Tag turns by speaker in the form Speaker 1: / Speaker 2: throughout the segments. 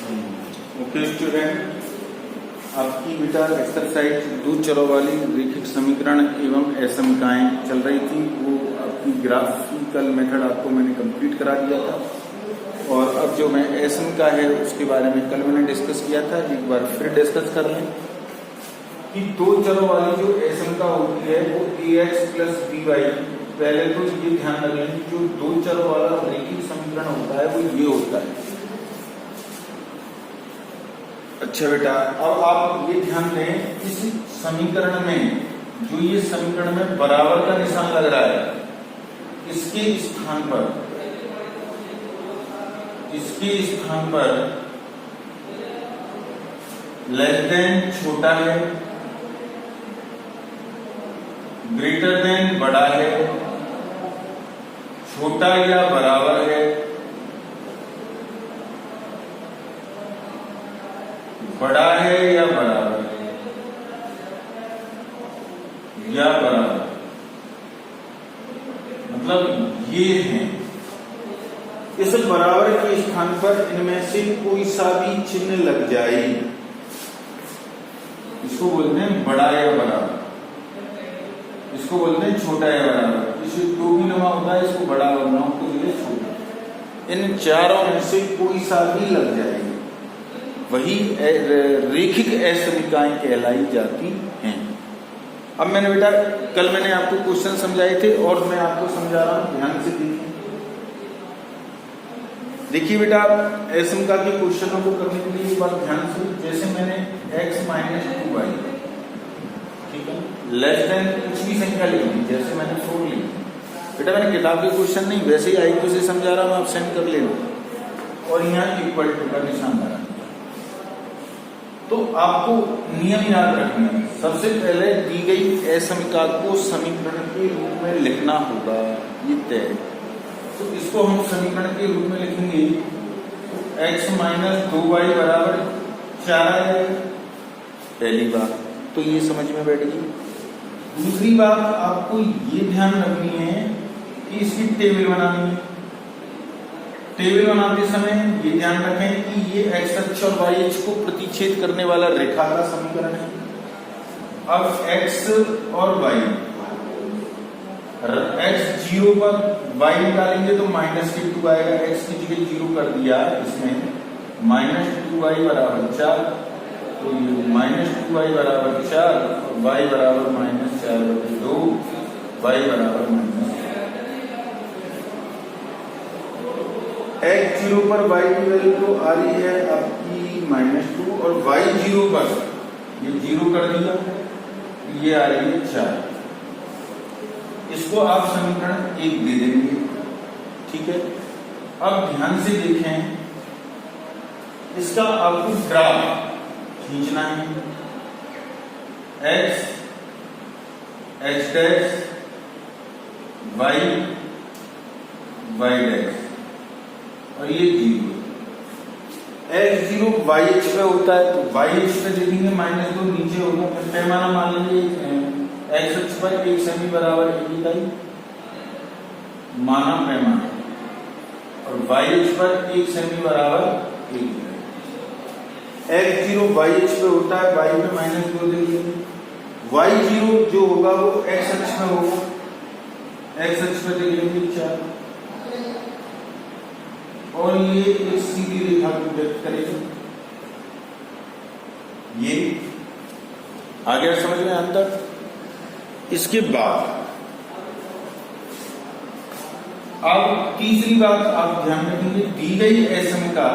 Speaker 1: Okay student, आपकी बेटा exercise दो चरों वाली रैखिक समीकरण एवं असमीकाएं चल रही थी। वो आपकी ग्राफिकल मेथड आपको मैंने कंप्लीट करा दिया था और अब जो मैं असमीका है उसके बारे में कल मैंने डिस्कस किया था, एक बार फिर डिस्कस कर लें कि दो चरों वाली जो असमीका होती है वो ax प्लस by। पहले तो ये ध्यान रखें कि जो दो चरों वाला रैखिक समीकरण होता है वो ये होता है। अच्छा बेटा, अब आप ये ध्यान दें, इस समीकरण में जो ये समीकरण में बराबर का निशान लग रहा है, इसके स्थान पर लेस देन छोटा है, ग्रेटर देन बड़ा है, छोटा या बराबर है, बड़ा है या बराबर है, या बराबर, मतलब ये है। इस बराबर के स्थान पर इनमें से कोई सा भी चिन्ह लग जाए, इसको बोलते हैं बड़ा या बराबर, इसको बोलते हैं छोटा या बराबर। इसे दो भी नमा होता है, इसको बड़ा और नौ को लिए छोटा। इन चारों में से कोई सा भी लग जाएगी, वही रैखिक असमीकाएं कहलाई जाती हैं। अब मैंने बेटा कल मैंने आपको क्वेश्चन समझाए थे और मैं आपको समझा रहा हूं, ध्यान से देखिए बेटा, असमीका के क्वेश्चनों को करने के लिए एक बार ध्यान से, जैसे मैंने x माइनस 2y, ठीक है, लेस देन कुछ भी संख्या लिख ली, जैसे मैंने 4 ली। बेटा मैंने किताब के क्वेश्चन नहीं, वैसे ही आईक्यू से समझा रहा हूं, आप सेंड कर लेना और यहाँ इक्वल टू का निशान लगा। तो आपको नियम याद रखना है, सबसे पहले दी गई असमीका को समीकरण के रूप में लिखना होगा, ये तय। तो इसको हम समीकरण के रूप में लिखेंगे, तो x माइनस 2y बराबर 4 है, पहली बात तो ये समझ में बैठ गई। दूसरी बात आपको ये ध्यान रखनी है कि इसकी टेबल बनानी है। टेबल बनाते समय ये ध्यान रखें कि ये x अक्ष और y अक्ष को प्रतिच्छेद करने वाला रेखा का समीकरण है। अब x और y, x 0 पर y निकालेंगे तो माइनस के 2 आएगा, x की जगह 0 कर दिया इसमें, माइनस 2y बराबर 4, तो ये माइनस 2y बराबर 4 और y बराबर माइनस 4/2, y बराबर माइनस। x 0 पर y की वैल्यू तो आ रही है आपकी -2 और y 0 पर ये 0 कर दिया, ये आ रही है 4। इसको आप समीकरण 1 दे देंगे, ठीक है। अब ध्यान से देखें, इसका आपको ग्राफ खींचना है, x डैश y डैश और ये 0। x 0 y अक्ष पे होता है तो y अक्ष पे देखेंगे -2 नीचे होगा, फिर पैमाना मान लीजिए x अक्ष पर 1 सेमी बराबर 1 इकाई माना पैमाना, और y अक्ष पर 1 सेमी बराबर 1 इकाई। x 0 y अक्ष पे होता है, y पे -2 दे देंगे, y 0 जो होगा वो x अक्ष पे होगा, x अक्ष पे दे देंगे 4, और ये एक सीधी रेखा को व्यक्त करेगा। ये आ गया समझ में अंतर। इसके बाद अब तीसरी बात आप ध्यान रखेंगे, दी गई असमीका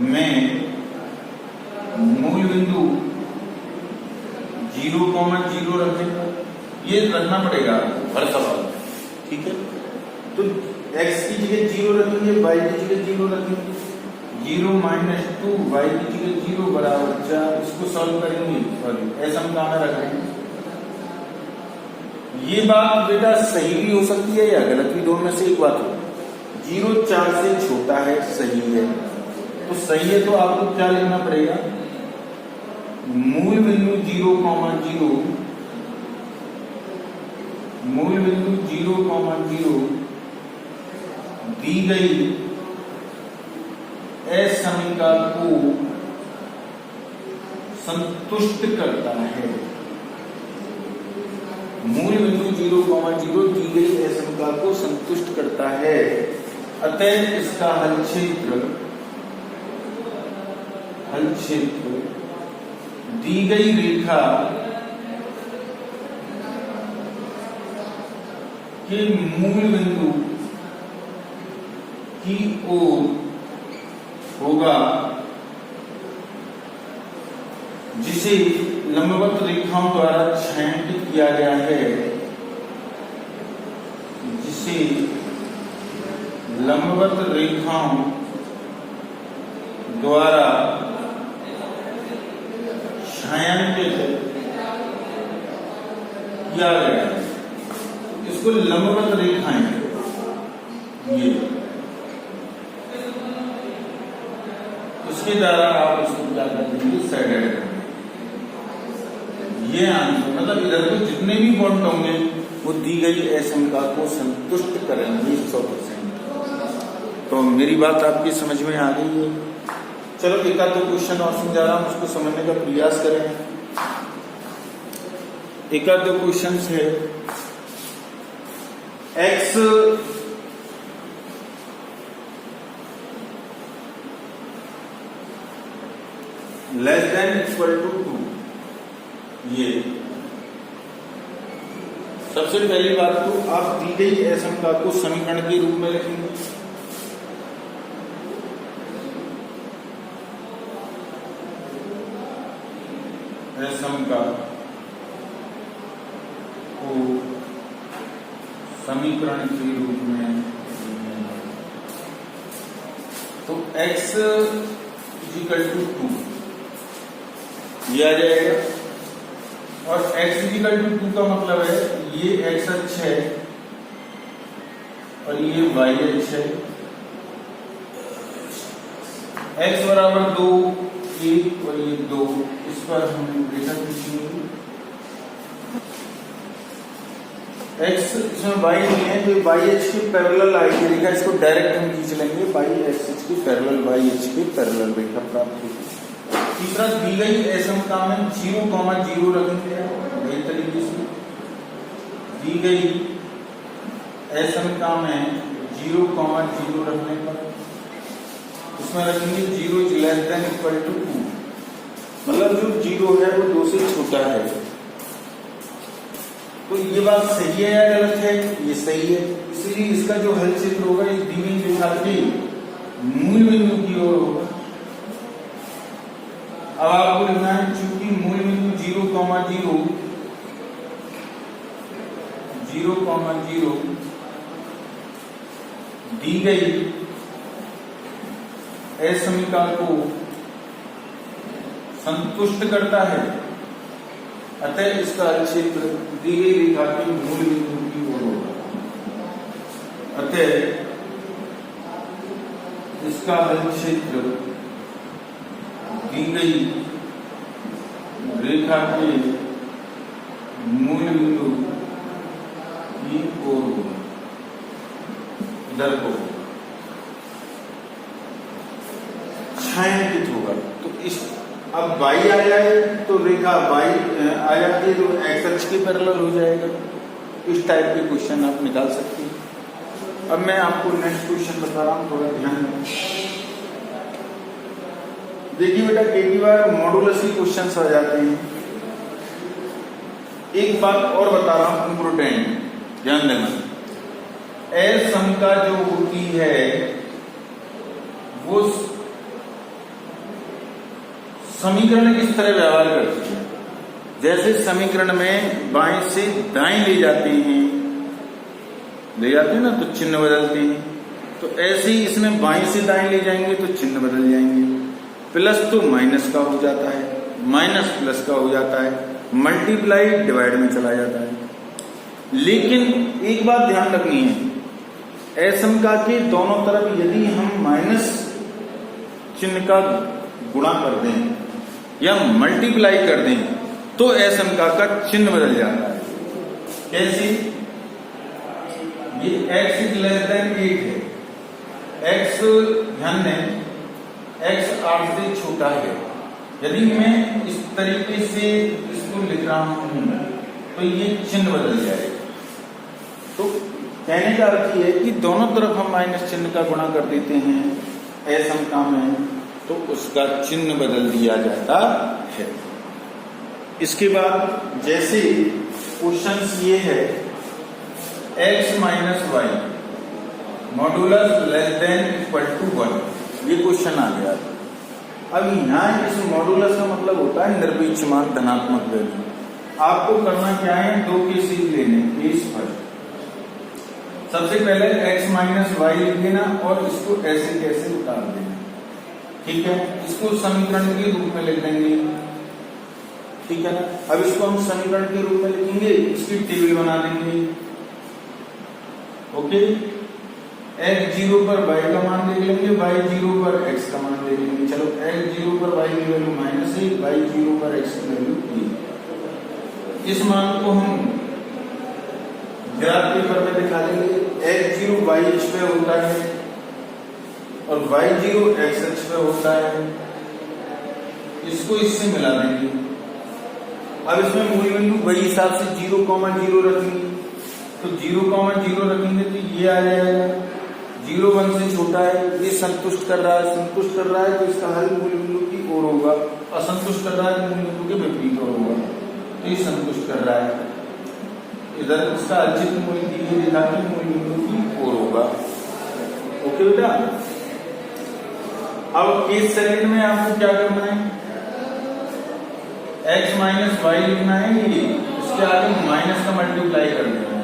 Speaker 1: में मूल बिंदु 0,0 रखें, ये रखना पड़ेगा हर सवाल, ठीक है। तो x की जगह 0 रखेंगे, y की जगह 0 रखेंगे, 0 -2 y की जगह 0 बराबर 4। इसको सॉल्व करेंगे, सॉरी असमीका में रखेंगे। ये बात बेटा सही भी हो सकती है या गलत भी, दोनों में से एक बात हो। 0 4 से छोटा है, सही है, तो सही है तो आपको क्या लिखना पड़ेगा, मूल बिंदु 0,0 मूल बिंदु 0,0 दी गई एस समीकरण को संतुष्ट करता है। मूल बिंदु 0,0 दी गई एस समीकरण को संतुष्ट करता है, अतः इसका हल क्षेत्र दी गई रेखा के मूल बिंदु की ओर होगा, जिसे लंबवत रेखाओं द्वारा छायांकित किया गया है, जिसे लंबवत रेखाओं द्वारा छायांकित किया गया है। इसको लंबवत रेखाएं, ये इसके द्वारा आप इसको क्या कर देंगे, साइडेड कर देंगे। ये आंसर मतलब इधर के जितने भी पॉइंट होंगे वो दी गई एस समीकरण को संतुष्ट करेंगे 100%। तो मेरी बात आपकी समझ में आ गई है। चलो एक आध क्वेश्चन और समझा रहा हूं, उसको समझने का प्रयास करें। एक आध क्वेश्चन है, x less than equal to 2। ये सबसे पहली बात तो आप दी गई एस समीकरण को समीकरण के रूप में लिखेंगे। एस समीकरण को समीकरण के रूप में, तो x इक्वल टू 2 दिया जाएगा, और x इक्वल टू 2 का मतलब है ये x अक्ष है और ये y अक्ष है। x बराबर 2, 1 और ये 2, इस पर हम रेखा खींचेंगे। x इसमें y नहीं है तो y अक्ष के पैरेलल आएगी रेखा, इसको डायरेक्ट हम खींच लेंगे, y एक्सिस के पैरेलल, y अक्ष के पैरेलल रेखा प्राप्त होगी। तीसरा, दी गई एस समीकरण में 0,0 रखेंगे। नई तरीके से दी गई एस समीकरण में 0,0 रखने पर उसमें रखेंगे 0 is less than equal to 2, मतलब जो 0 है वो 2 से छोटा है। तो ये बात सही है या गलत है? ये सही है, इसलिए इसका जो हल क्षेत्र होगा इस दी गई रेखा के मूल बिंदु की ओर होगा। अब आपको लिखना है, चूंकि मूल बिंदु 0,0 दी गई एस समीकरण को संतुष्ट करता है, अतः इसका क्षेत्र दी गई रेखा के मूल बिंदु की ओर होगा। अतः इसका हल क्षेत्र दी गई रेखा के मूल बिंदु की ओर होगा, इधर को छायांकित होगा। तो इस अब y आ जाए तो रेखा y आ जाती है तो x अक्ष के पैरेलल हो जाएगा। इस टाइप के क्वेश्चन आप निकाल सकते हैं। अब मैं आपको नेक्स्ट क्वेश्चन बता रहा हूं, थोड़ा ध्यान दें। देखिए बेटा, कई बार मॉडुलस के क्वेश्चन आ जाते हैं। एक बात और बता रहा हूं इम्पोर्टेंट, ध्यान देना। एस समीकरण जो होती है वो समीकरण किस तरह व्यवहार करती है। जैसे समीकरण में बाएं से दाएं ले जाते हैं ना, तो चिन्ह बदलते हैं। तो ऐसे ही इसमें बाएं से दाएं ले जाएंगे तो चिन्ह बदल जाएंगे। प्लस तो माइनस का हो जाता है, माइनस प्लस का हो जाता है, मल्टीप्लाई डिवाइड में चला जाता है। लेकिन एक बात ध्यान रखनी है, एस समीकरण के दोनों तरफ यदि हम माइनस चिन्ह का गुणा कर दें या मल्टीप्लाई कर दें तो एस समीकरण का चिन्ह बदल जाता है। कैसे? ये x इज लेस देन 8 है, x ध्यान दें x 8 से छोटा है। यदि मैं इस तरीके से इसको लिख रहा हूं तो ये चिन्ह बदल जाएगा। तो कहने का अर्थ ये है कि दोनों तरफ हम माइनस चिन्ह का गुणा कर देते हैं असमता में, तो उसका चिन्ह बदल दिया जाता है। इसके बाद जैसे क्वेश्चन ये है x minus y modulus less than equal to 1, ये क्वेश्चन आ गया। अब यहाँ इस मॉडुलस का मतलब होता है निरपेक्ष मान, धनात्मक वैल्यू। आपको करना क्या है, दो केसेस लेने। केस फर्स्ट, सबसे पहले x माइनस वाई लिख देना और इसको ऐसे कैसे उतार देना, ठीक है। इसको समीकरण के रूप में लिख देंगे, ठीक है ना। अब इसको हम समीकरण के रूप में लिखेंगे, इसकी टेबल बना देंगे, ओके। x0 पर y का मान देख लेंगे, y0 पर x का मान देख लेंगे। चलो x0 पर y की वैल्यू -1, y0 पर x की वैल्यू 3। इस मान को हम ग्राफ पेपर में दिखा देंगे। x0 y अक्ष पे होता है और y0 x अक्ष पे होता है, इसको इससे मिला देंगे। अब इसमें मूल बिंदु वही हिसाब से 0,0 रखेंगे, तो 0,0 रखेंगे तो ये आ जाएगा। 0 1 से छोटा है, ये संतुष्ट कर रहा है, तो इसका हल मूल बिंदु की ओर होगा। असंतुष्ट कर रहा है, मूल बिंदु के विपरीत ओर होगा, तो ये संतुष्ट कर रहा है। इधर इसका अल्चित मूल की दिखा के मूल बिंदु की ओर होगा, ओके बेटा। अब केस सेकंड में आपको क्या करना है, x माइनस वाई लिखना है, ये इसके आगे माइनस का मल्टीप्लाई कर देना है।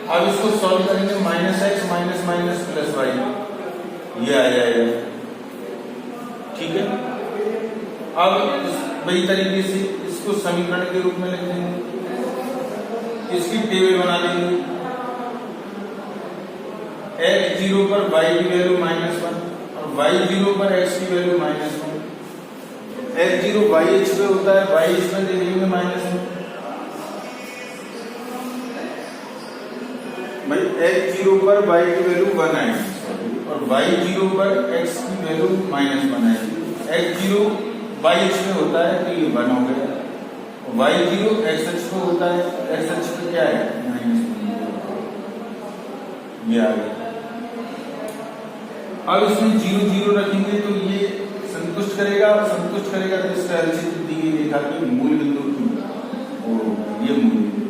Speaker 1: अब इसको सॉल्व करेंगे, -x minus minus plus y, ये आ जाएगा, ठीक है। अब वही तरीके से इसको समीकरण के रूप में लिख देंगे, इसकी टेबल बना देंगे। x0 पर y की वैल्यू -1 और y0 पर x की वैल्यू -1। x0 y अक्ष पे होता है, y अक्ष पे दे देंगे -1। भाई x0 पर y की वैल्यू 1 आएगी और y0 पर x की वैल्यू -1 आएगी। x0 y अक्ष पे होता है तो ये 1 हो गया, y0 x अक्ष पे होता है, x अक्ष पे क्या है -1, ये आ गया। अब इसमें 0 0 रखेंगे तो ये संतुष्ट करेगा तो इसका अल्चित्र दी गई रेखा की मूल बिंदु की और ये मूल बिंदु,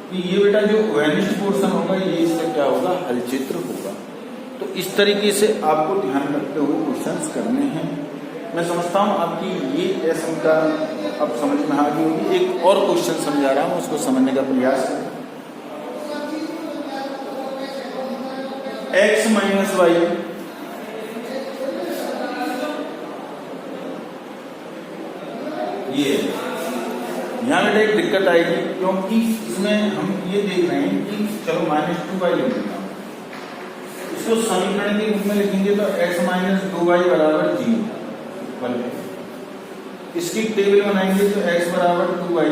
Speaker 1: तो ये बेटा जो वेनिस्ड पोर्शन होगा ये इसका क्या होगा, हलचित्र होगा। तो इस तरीके से आपको ध्यान रखते हुए क्वेश्चंस करने हैं। मैं समझता हूँ आपकी ये असमता अब समझ में आ गई होगी। एक और क्वेश्चन समझा रहा हूँ, उसको समझने का प्रयास करें। x माइनस वाई ये यहाँ बेटा एक दिक्कत आएगी, क्योंकि इसमें हम ये देख रहे हैं कि चलो -2y लिख देता हूँ, इसको समीकरण के रूप में लिखेंगे तो x माइनस 2y बराबर 0। इसकी टेबल बनाएंगे तो x बराबर 2y,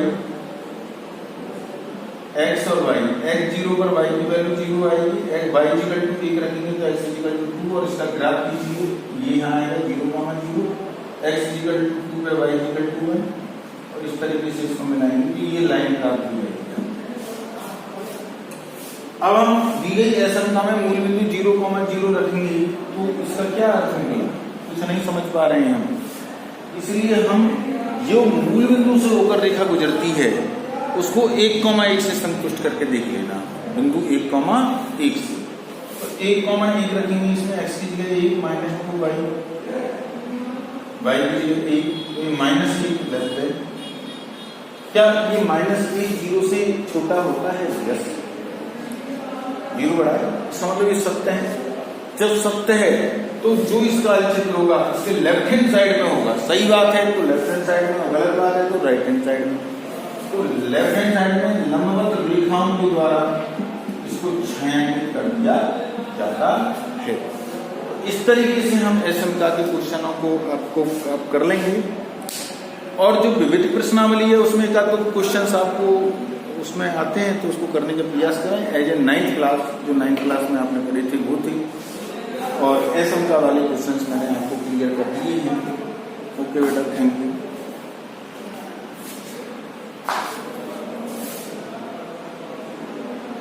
Speaker 1: x और y, x0 पर y की वैल्यू 0 आएगी, y इक्वल टू 1 रखेंगे तो x इक्वल टू 2 और इसका ग्राफ कीजिए, ये यहाँ आएगा 0,0, x इक्वल टू 2 पे y इक्वल टू 1 और इस तरीके से इसको मिलाएंगे कि ये लाइन प्राप्त हो जाएगी। अब हम दी गई असमता में मूल बिंदु 0,0 रखेंगे तो इसका क्या अर्थ होगा, कुछ नहीं समझ पा रहे हैं हम। इसलिए हम जो मूल बिंदु से होकर रेखा गुजरती है उसको 1,1 से संतुष्ट करके देख लेना, बिंदु 1,1 से। तो 1,1 रखेंगे, इसमें x की जगह 1 -2y, y की जगह 1, तो ये -1 प्लस है। क्या ये -1 0 से छोटा होता है? यस, 0 बड़ा है, इसका मतलब ये सत्य है। जब सत्य है तो जो इसका हलचित्र होगा इसके लेफ्ट हैंड साइड में होगा। सही बात है तो लेफ्ट हैंड साइड में, गलत बात है तो राइट हैंड साइड में। तो लेफ्ट हैंड साइड में लंबवत रेखाओं के द्वारा इसको छायांकित कर दिया जाता है। इस तरीके से हम असमता के क्वेश्चनों को आप कर लेंगे। और जो विविध प्रश्नावली है उसमें का तो क्वेश्चन आपको उसमें आते हैं तो उसको करने का प्रयास करें एज ए 9th क्लास, जो 9th क्लास में आपने करी थी वो थी। और एसएम का वाले क्वेश्चंस मैंने आपको क्लियर कर दिए हैं। ओके बेटा, थैंक यू।